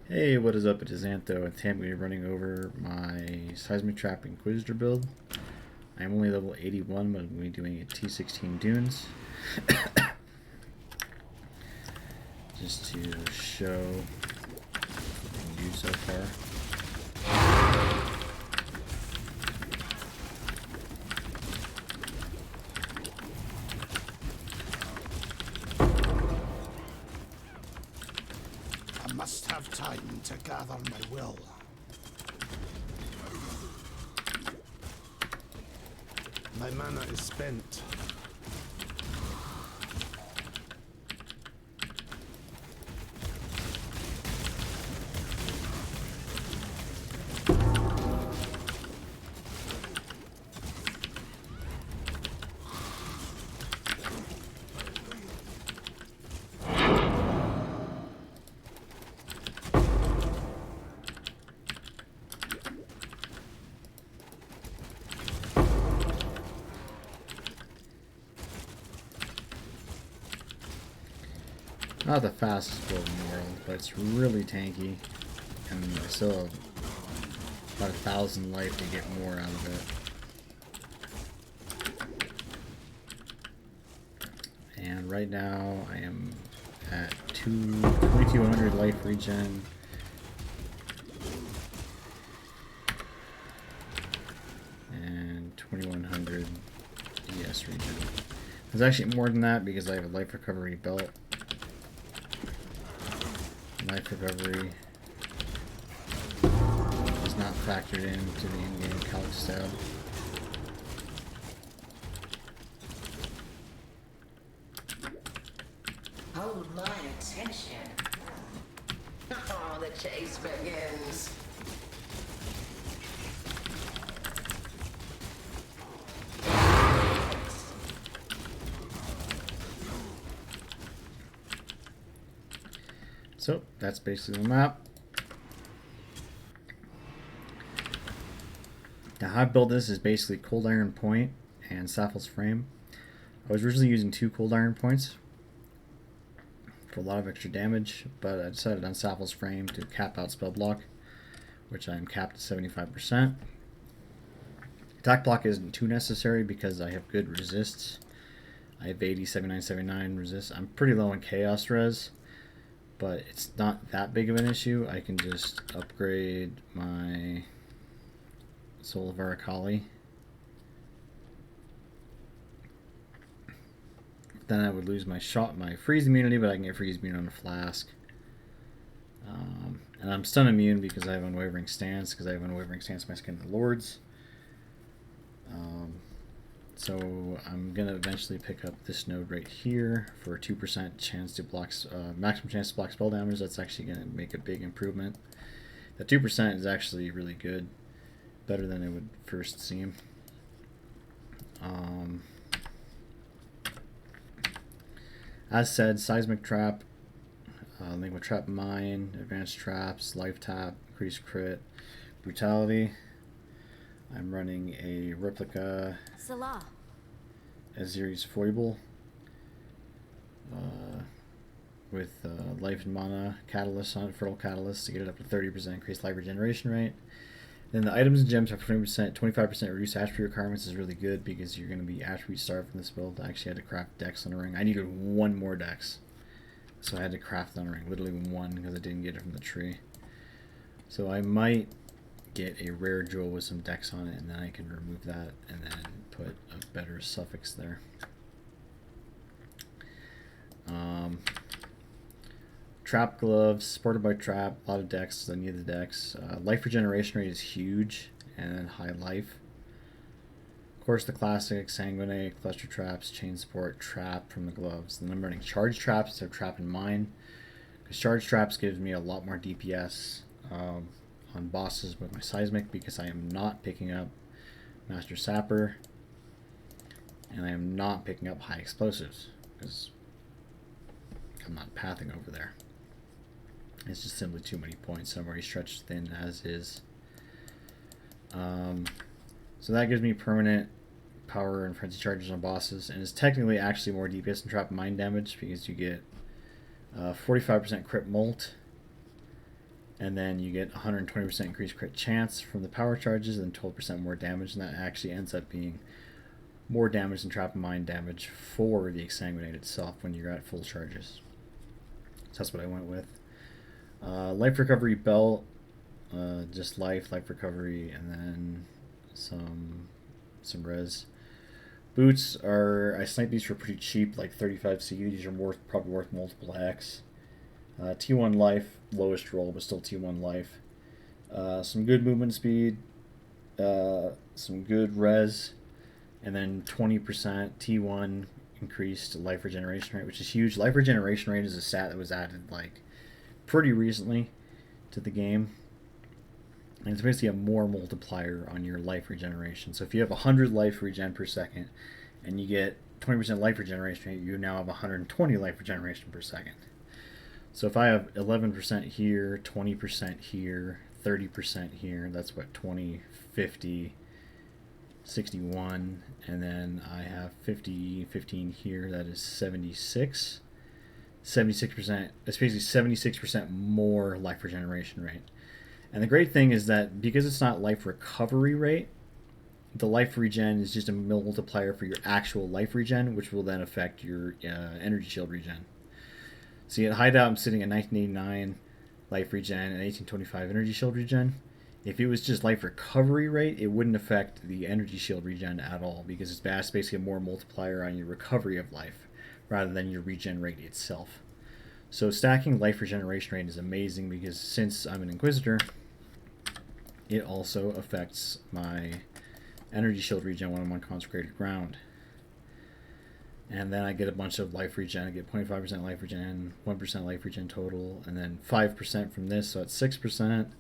Hey, what is up? It is Antho, and today I'm going to be running over my Seismic Trap Inquisitor build. I'm only level 81, but I'm going to be doing a T16 Dunes. Just to show what I can do so far. I must have time to gather my will. My mana is spent. Not the fastest build in the world, but it's really tanky, and I still have about 1,000 life to get more out of it. And right now I am at 2,200 life regen. And 2,100 DS regen. There's actually more than that because I have a life recovery belt. Life recovery is not factored into the in-game calc tab. Hold my attention. Oh, the chase begins. So that's basically the map. Now how I built this is basically Cold Iron Point and Sappho's Frame. I was originally using 2 Cold Iron Points for a lot of extra damage, but I decided on Sappho's Frame to cap out spell block, which I'm capped at 75%. Attack block isn't too necessary because I have good resists. I have 80, 79, 79 resist. I'm pretty low in chaos res, but it's not that big of an issue. I can just upgrade my Soul of Arakali. Then I would lose my freeze immunity, but I can get freeze immune on a flask. And I'm stun immune because I have Unwavering Stance, because I have Unwavering Stance my Skin of the Lords. So I'm going to eventually pick up this node right here for a 2% chance to block, maximum chance to block spell damage. That's actually going to make a big improvement. That 2% is actually really good. Better than it would first seem. As said, Seismic Trap, Liquid Trap Mine, Advanced Traps, Life Tap, Increased Crit, Brutality. I'm running a replica Salah. Aziri's Foible with Life and Mana Catalyst on it, Fertile Catalyst to get it up to 30% increased life regeneration rate. Then the items and gems have 20%, 25% reduced attribute requirements is really good because you're going to be attribute starved from this build. I actually had to craft Dex on a ring. I needed 1 more Dex, so I had to craft on a ring, literally 1 because I didn't get it from the tree. So I might get a rare jewel with some Dex on it, and then I can remove that and then put a better suffix there. Trap gloves, supported by trap, a lot of Dex, I need the Dex. Life regeneration rate is huge, and then high life. Of course, the classic sanguinate, cluster traps, chain support, trap from the gloves. Then I'm running charge traps instead of trap and mine, because charge traps gives me a lot more DPS on bosses with my seismic, because I am not picking up Master Sapper, and I am not picking up high explosives because I'm not pathing over there. It's just simply too many points. I'm already stretched thin as is. So that gives me permanent power and frenzy charges on bosses, and it's technically actually more DPS than trap mine damage because you get 45% crit molt And then you get 120% increased crit chance from the power charges and 12% more damage, and that actually ends up being more damage than Trap and Mine damage for the Exsanguinate itself when you're at full charges. So that's what I went with. Life recovery belt, just life recovery, and then some res. Boots are, I sniped these for pretty cheap, like 35 CU. These are probably worth multiple X. T1 life, lowest roll, but still T1 life. Some good movement speed, some good res, and then 20% T1 increased life regeneration rate, which is huge. Life regeneration rate is a stat that was added like pretty recently to the game, and it's basically a more multiplier on your life regeneration. So if you have 100 life regen per second and you get 20% life regeneration rate, you now have 120 life regeneration per second. So if I have 11% here, 20% here, 30% here, that's what, 20, 50, 61, and then I have 50, 15 here, that is 76. 76%, that's basically 76% more life regeneration rate. And the great thing is that because it's not life recovery rate, the life regen is just a multiplier for your actual life regen, which will then affect your energy shield regen. So at Hideout, I'm sitting at 1989 life regen and 1825 energy shield regen. If it was just life recovery rate, it wouldn't affect the energy shield regen at all, because it's basically a more multiplier on your recovery of life rather than your regen rate itself. So stacking life regeneration rate is amazing, because since I'm an Inquisitor, it also affects my energy shield regen when I'm on consecrated ground. And then I get a bunch of life regen. I get 0.5% life regen, 1% life regen total, and then 5% from this, so it's 6%,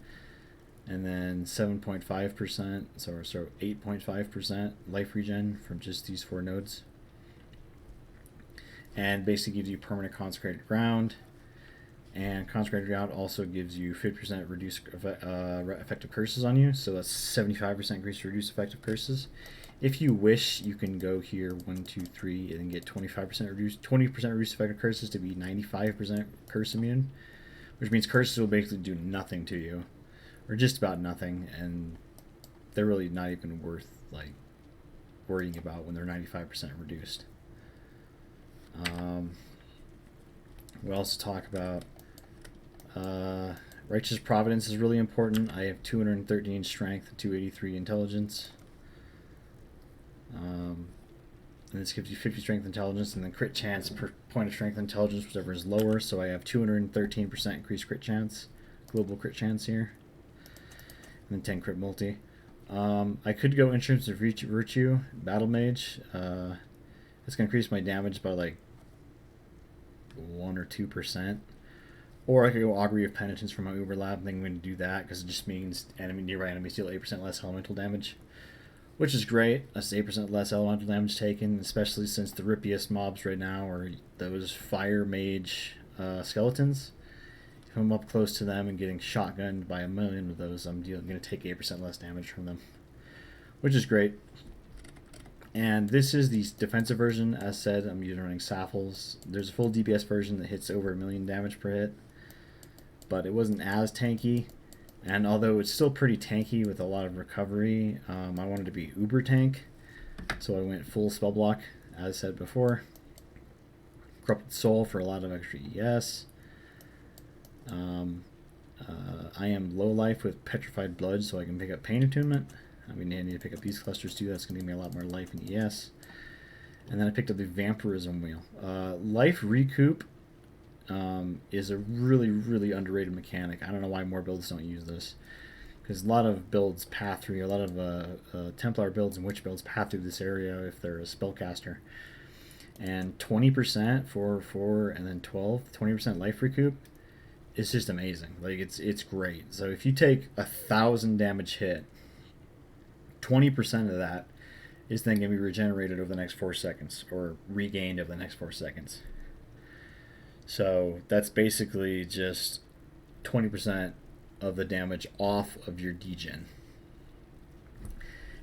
and then 7.5%, so 8.5% life regen from just these 4 nodes. And basically gives you permanent consecrated ground. And consecrated ground also gives you 50% reduced effective curses on you, so that's 75% increase reduced effective curses. If you wish, you can go here 1, 2, 3, and then get 20% reduced effective curses to be 95% curse immune, which means curses will basically do nothing to you, or just about nothing, and they're really not even worth like worrying about when they're 95% reduced. What else to talk about? Righteous Providence is really important. I have 213 strength, 283 intelligence. And this gives you 50 strength intelligence, and then crit chance per point of strength intelligence, whichever is lower. So I have 213% increased crit chance, global crit chance here, and then 10 crit multi. I could go Instruments of Virtue, Battle Mage. It's going to increase my damage by like 1 or 2%. Or I could go Augury of Penitence for my overlap. I think I'm going to do that because it just means nearby enemies deal 8% less elemental damage, which is great. That's 8% less elemental damage taken, especially since the rippiest mobs right now are those Fire Mage skeletons. If I'm up close to them and getting shotgunned by a million of those, I'm going to take 8% less damage from them, which is great. And this is the defensive version. As said, I'm running Saffles. There's a full DPS version that hits over 1 million damage per hit, but it wasn't as tanky. And although it's still pretty tanky with a lot of recovery, I wanted to be uber tank, so I went full spell block, as said before. Corrupted Soul for a lot of extra ES. I am low life with Petrified Blood, so I can pick up Pain Attunement. I mean, I need to pick up these clusters too. That's going to give me a lot more life and ES. And then I picked up the Vampirism Wheel. Life Recoup is a really, really underrated mechanic. I don't know why more builds don't use this, because a lot of builds path through, a lot of Templar builds and Witch builds path through this area if they're a spellcaster. And 20% for 4 and then 20% life recoup is just amazing. Like, it's great. So if you take 1,000 damage hit, 20% of that is then going to be regenerated over the next 4 seconds, or regained over the next 4 seconds. So that's basically just 20% of the damage off of your degen.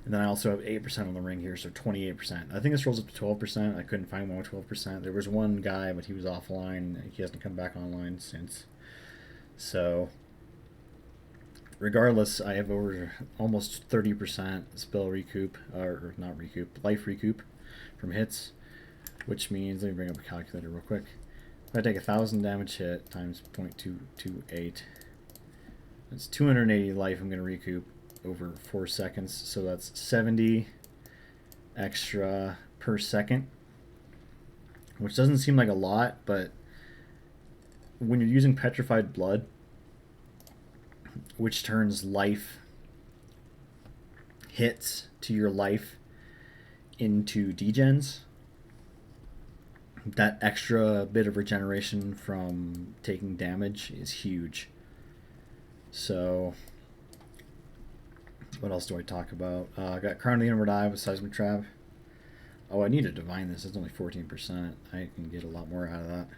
And then I also have 8% on the ring here, so 28%. I think this rolls up to 12%. I couldn't find one with 12%. There was one guy, but he was offline. He hasn't come back online since. So regardless, I have over almost 30% spell recoup, or not recoup, life recoup from hits, which means, let me bring up a calculator real quick. If I take 1,000 damage hit times 0.228, that's 280 life I'm going to recoup over 4 seconds, so that's 70 extra per second, which doesn't seem like a lot, but when you're using petrified blood, which turns life hits to your life into degens, that extra bit of regeneration from taking damage is huge. So what else do I talk about? I got Crown of the Inward Eye with Seismic Trap. Oh, I need to divine this. It's only 14%. I can get a lot more out of that.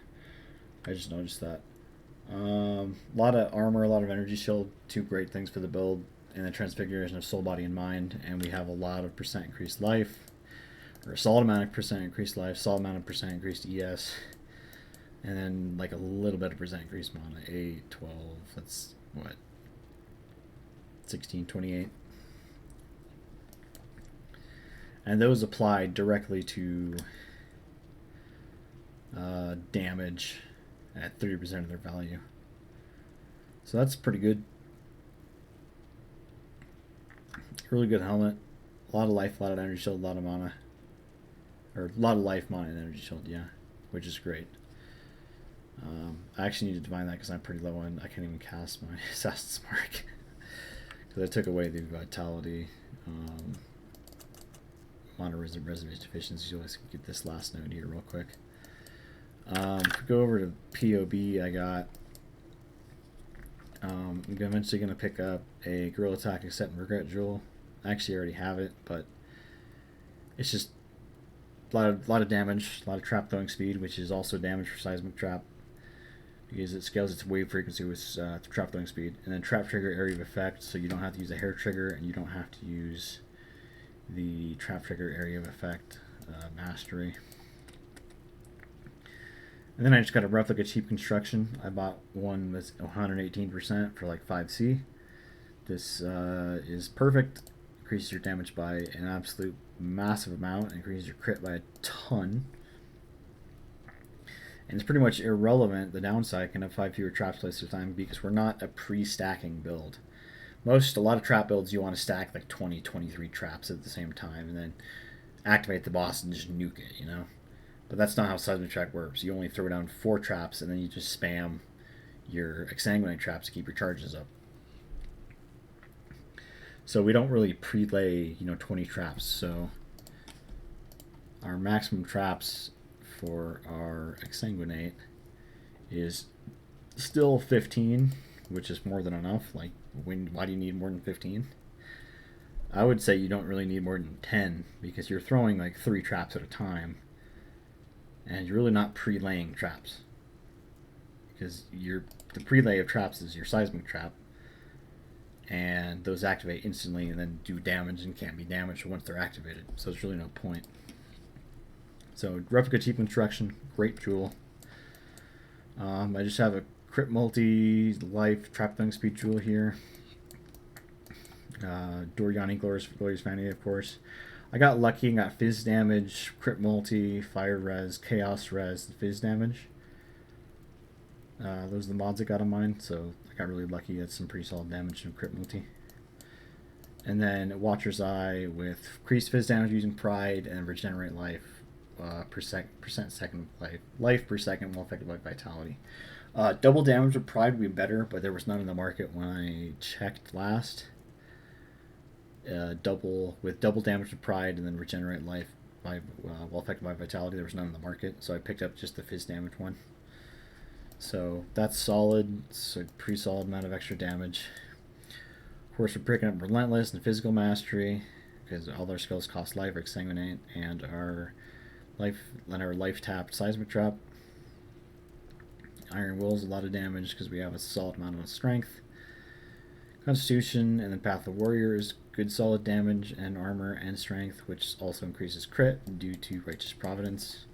I just noticed that. A lot of armor, a lot of energy shield, two great things for the build, and the transfiguration of soul, body, and mind. And we have a lot of percent increased life, or a solid amount of percent increased life, solid amount of percent increased ES, and then like a little bit of percent increased mana. 8, 12, that's what? 16, 28. And those apply directly to damage at 30% of their value. So that's pretty good. Really good helmet. A lot of life, a lot of energy shield, a lot of mana. Or a lot of life, mana, and energy shield, yeah. Which is great. I actually need to divine that because I'm pretty low on. I can't even cast my Assassin's Mark. Because I took away the vitality. Mana reservation deficiency. So let's get this last note here real quick. If we go over to PoB, I got. I'm eventually going to pick up a Guerrilla Attack Accept and Regret Jewel. I actually already have it, but it's just a lot of damage, a lot of trap throwing speed, which is also damage for Seismic Trap, because it scales its wave frequency with trap throwing speed, and then trap trigger area of effect, so you don't have to use a hair trigger, and you don't have to use the trap trigger area of effect mastery. And then I just got a replica cheap construction. I bought one that's 118% for like 5C. This is perfect. Increases your damage by an absolute massive amount. Increases your crit by a ton. And it's pretty much irrelevant. The downside can have 5 fewer traps placed at a time because we're not a pre-stacking build. A lot of trap builds you want to stack like 20, 23 traps at the same time and then activate the boss and just nuke it, you know? But that's not how Seismic Trap works. You only throw down 4 traps and then you just spam your Exsanguinate traps to keep your charges up. So we don't really pre-lay, 20 traps. So our maximum traps for our Exsanguinate is still 15, which is more than enough. Like, why do you need more than 15? I would say you don't really need more than 10 because you're throwing like 3 traps at a time. And you're really not pre-laying traps. Because the pre-lay of traps is your Seismic Trap. And those activate instantly and then do damage and can't be damaged once they're activated. So there's really no point. So replica cheap construction, great jewel. I just have a crit multi-life trap throwing speed jewel here. Doriani Glorious Vanity, of course. I got lucky and got fizz damage, crit multi, fire res, chaos res, fizz damage. Those are the mods I got on mine, so I got really lucky. That's some pretty solid damage from crit multi. And then Watcher's Eye with increased fizz damage using Pride and regenerate life percent second life per second while affected by vitality. Double damage with Pride would be better, but there was none in the market when I checked last. Double damage to Pride and then regenerate life while affected by vitality. There was none in the market, so I picked up just the fizz damage one. So that's solid. It's a pretty solid amount of extra damage. Of course, we're picking up Relentless and Physical Mastery because all our skills cost life or Exsanguinate, and our life tapped Seismic Trap. Iron Will's a lot of damage because we have a solid amount of strength. Constitution and then Path of Warrior is good solid damage and armor and strength, which also increases crit due to Righteous Providence.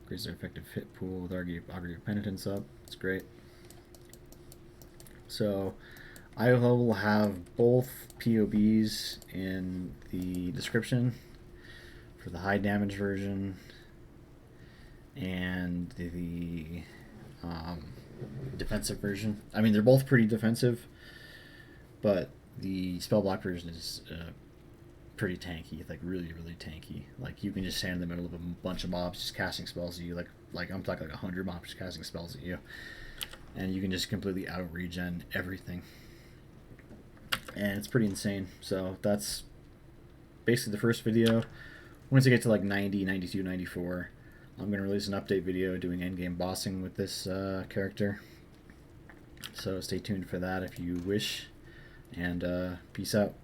Increase their effective hit pool with Augury Penitence up. It's great. So I will have both POBs in the description for the high damage version and the defensive version. I mean, they're both pretty defensive, but the spell block version is pretty tanky, like really, really tanky. Like you can just stand in the middle of a bunch of mobs just casting spells at you, like I'm talking like 100 mobs just casting spells at you, and you can just completely out regen everything, and it's pretty insane. So that's basically the first video. Once I get to like 90, 92, 94, I'm going to release an update video doing endgame bossing with this character. So stay tuned for that if you wish, and peace out.